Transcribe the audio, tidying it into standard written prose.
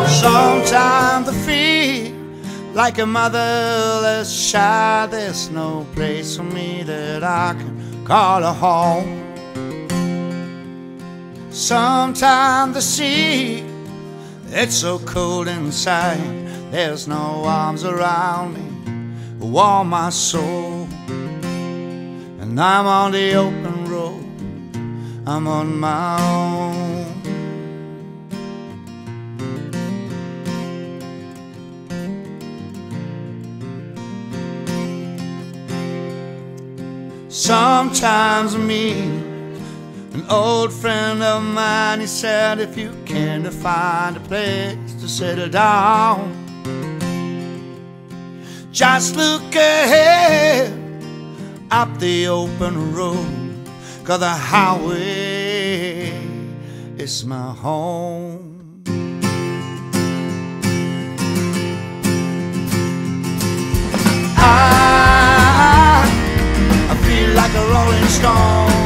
Sometimes I feel like a motherless child. There's no place for me that I can call a home. Sometimes I see it's so cold inside. There's no arms around me, warm my soul. And I'm on the open road, I'm on my own. Sometimes I meet an old friend of mine. He said, if you can't find a place to settle down, just look ahead up the open road, 'cause the highway is my home. I feel like a rolling stone.